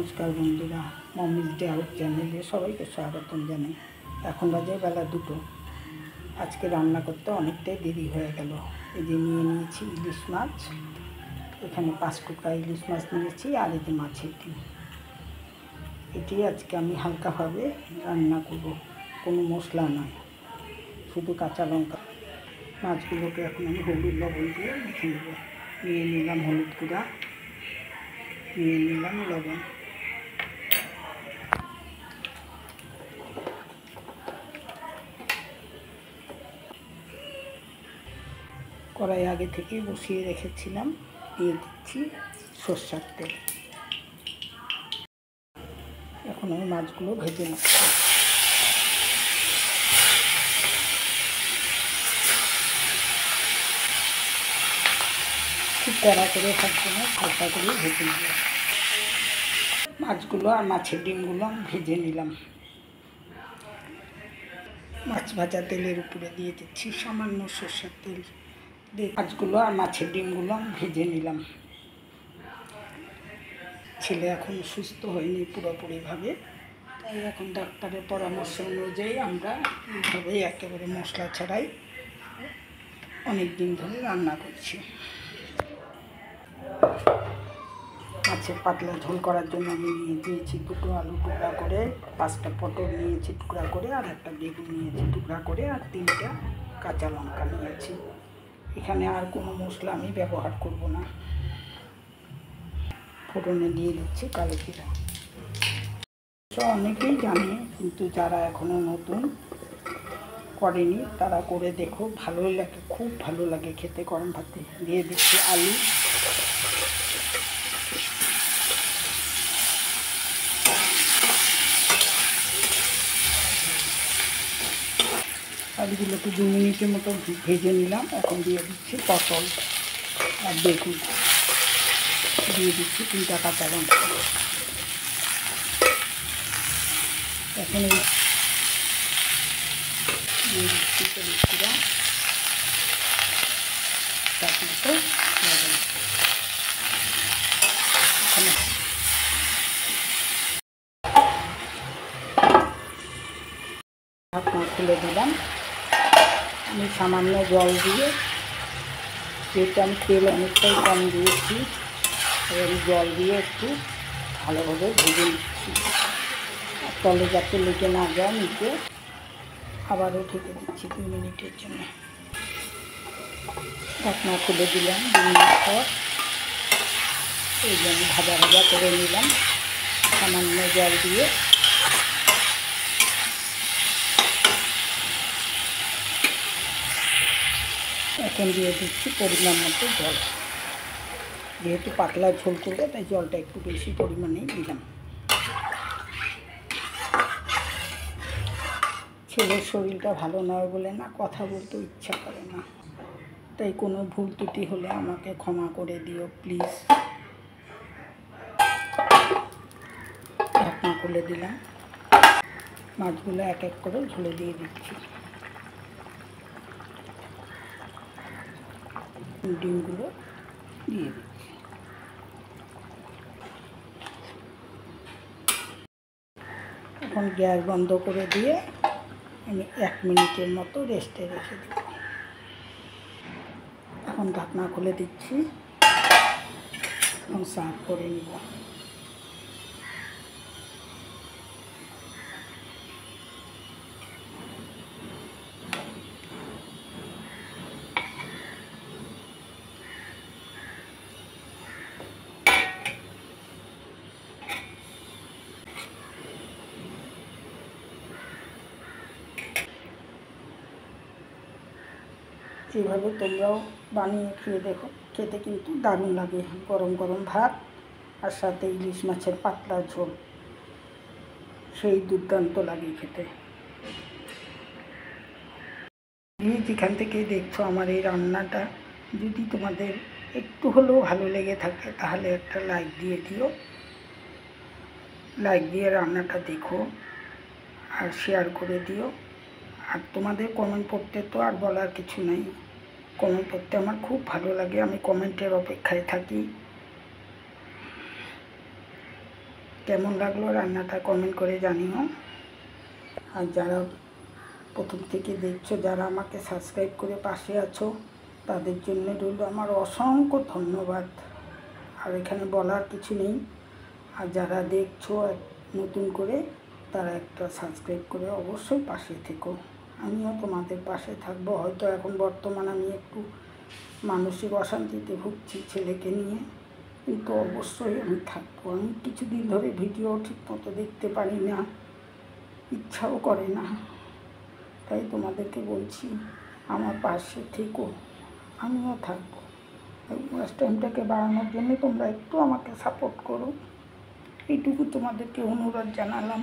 নমস্কার বন্ধুরা, মমিজ day out চ্যানেলে সবাইকে স্বাগতম জানাই। এখন বাজে বেলা 2টো। আজকে রান্না করতে অনেকটাই দেরি হয়ে গেল। এই যে নিয়ে নিয়েছি ইলিশ মাছ, এখানে 5 টুকরা ইলিশ মাছ নিয়েছি, আর এই যে মাছের ডিম। এটি আজকে আমি হালকাভাবে রান্না করব, কোনো মশলা নয়, শুধু কাঁচা লঙ্কা। মাছগুলোকে এখন আমি হলুদ লবণ দিয়ে মেখে নেব। নিয়ে নিলাম হলুদ গুঁড়া, নিয়ে নিলাম লবণ। কড়াই আগে থেকে বসিয়ে রেখেছিলাম, দিয়ে দিচ্ছি সরষের তেল। এখন আমি মাছগুলো ভেজে নিচ্ছি। খুব কড়া করে থাকবে না, হালকা করে ভেজে নেব। মাছগুলো আর মাছের ডিমগুলো আমি ভেজে নিলাম। মাছ ভাজা তেলের উপরে দিয়ে দিচ্ছি সামান্য সরষের তেল। মাছগুলো আর মাছের ডিমগুলো আমি ভেজে নিলাম। ছেলে এখন সুস্থ হয়নি পুরোপুরিভাবে, তাই এখন ডাক্তারের পরামর্শ অনুযায়ী আমরা এইভাবেই একেবারে মশলা ছাড়াই অনেক দিন ধরে রান্না করছি। মাছের পাতলা ঝোল করার জন্য আমি নিয়ে দিয়েছি 2টো আলু টুকরা করে, 5টা পটল নিয়েছি টুকরা করে, আর একটা বেগুন নিয়েছি টুকরা করে, আর 3টা কাঁচা লঙ্কা নিয়েছি। এখানে আর কোনো মশলা আমি ব্যবহার করব না। ফোড়নে দিয়ে দিচ্ছি কালো জিরা। অনেকেই জানে, কিন্তু যারা এখনও নতুন করেনি তারা করে দেখো, ভালোই লাগে, খুব ভালো লাগে খেতে গরম ভাতে। দিয়ে দিচ্ছি আলু, আলুগুলোকে 2 মিনিটের মতো ভেজে নিলাম। এখন দিয়ে দিচ্ছি পটল আর বেগুন, দিয়ে দিচ্ছি 3টা কাঁচা লঙ্কা। এখন এই দিয়ে দিচ্ছি হলুদ গুঁড়া, তারপরে লবণ। ঢাকনা খুলে দিলাম। আমি সামান্য জল দিয়ে, যেহেতু আমি তেল অনেকটাই কম দিয়েছি, এবার জল দিয়ে একটু ভালোভাবে ভেজে নিচ্ছি, তলে যাতে লেগে না যায় নিচে। আবারও ঢেকে দিচ্ছি 2 মিনিটের জন্য। ঢাকনা খুলে দিলাম। 2 মিনিট পর এই জন্য ভাজা ভাজা করে নিলাম সামান্য জল দিয়ে। এখন দিয়ে দিচ্ছি পরিমাণ মতো জল। যেহেতু পাতলা ঝোল করবো, তাই জলটা একটু বেশি পরিমাণেই দিলাম। ছেলের শরীরটা ভালো নয় বলে না কথা বলতে ইচ্ছা করে না, তাই কোনো ভুল ত্রুটি হলে আমাকে ক্ষমা করে দিও প্লিজ। ঢাকনা খুলে দিলাম। মাছগুলো এক এক করে ঝোলে দিয়ে দিচ্ছি। ডিমগুলো দিয়ে দিচ্ছি। এখন গ্যাস বন্ধ করে দিয়ে আমি 1 মিনিটের মতো রেস্টে রেখে দেব। এখন ঢাকনা খুলে দিচ্ছি, এখন সার্ভ করে নিব। এইভাবে তোমরাও বানিয়ে খেয়ে দেখো, খেতে কিন্তু দারুণ লাগে। গরম গরম ভাত আর সাথে ইলিশ মাছের পাতলা ঝোল, সেই দুর্দান্ত লাগে খেতে। যেখান থেকে দেখছো আমার এই রান্নাটা, যদি তোমাদের একটু হলেও ভালো লেগে থাকে তাহলে একটা লাইক দিয়ে দিও। লাইক দিয়ে রান্নাটা দেখো আর শেয়ার করে দিও। আর তোমাদের কমেন্ট পড়তে তো আর বলার কিছু নেই, কমেন্ট পড়তে আমার খুব ভালো লাগে, আমি কমেন্টের অপেক্ষায় থাকি। কেমন লাগলো রান্নাটা কমেন্ট করে জানিও। আর যারা প্রথম থেকে দেখছো, যারা আমাকে সাবস্ক্রাইব করে পাশে আছো, তাদের জন্য রইল আমার অসংখ্য ধন্যবাদ। আর এখানে বলার কিছু নেই। আর যারা দেখছো নতুন করে, তারা একটা সাবস্ক্রাইব করে অবশ্যই পাশে থেকো। আমিও তোমাদের পাশে থাকবো। হয়তো এখন বর্তমান আমি একটু মানসিক অশান্তিতে ভুগছি ছেলেকে নিয়ে, কিন্তু অবশ্যই আমি থাকবো। আমি কিছুদিন ধরে ভিডিও ঠিক মতো দেখতে পারি না, ইচ্ছাও করে না। তাই তোমাদেরকে বলছি, আমার পাশে থেকো, আমিও থাকবো। ওয়াচ টাইমটাকে বাড়ানোর জন্য তোমরা একটু আমাকে সাপোর্ট করো, এইটুকু তোমাদেরকে অনুরোধ জানালাম।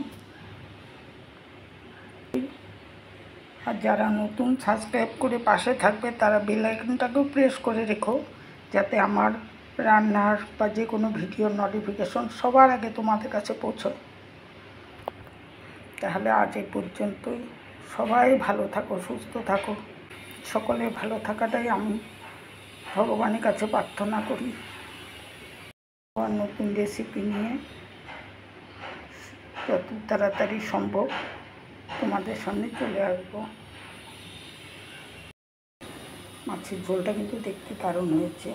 আর যারা নতুন সাবস্ক্রাইব করে পাশে থাকবে, তারা বেল আইকনটাকেও প্রেস করে রেখো, যাতে আমার রান্নার বা যে কোনো ভিডিওর নোটিফিকেশন সবার আগে তোমাদের কাছে পৌঁছয়। তাহলে আজ এই পর্যন্তই। সবাই ভালো থাকো, সুস্থ থাকো। সকলের ভালো থাকাটাই আমি ভগবানের কাছে প্রার্থনা করি। আবার নতুন রেসিপি নিয়ে যত তাড়াতাড়ি সম্ভব তোমাদের সামনে চলে আসবো। মাছের ঝোলটা কিন্তু দেখতে দারুণ হয়েছে।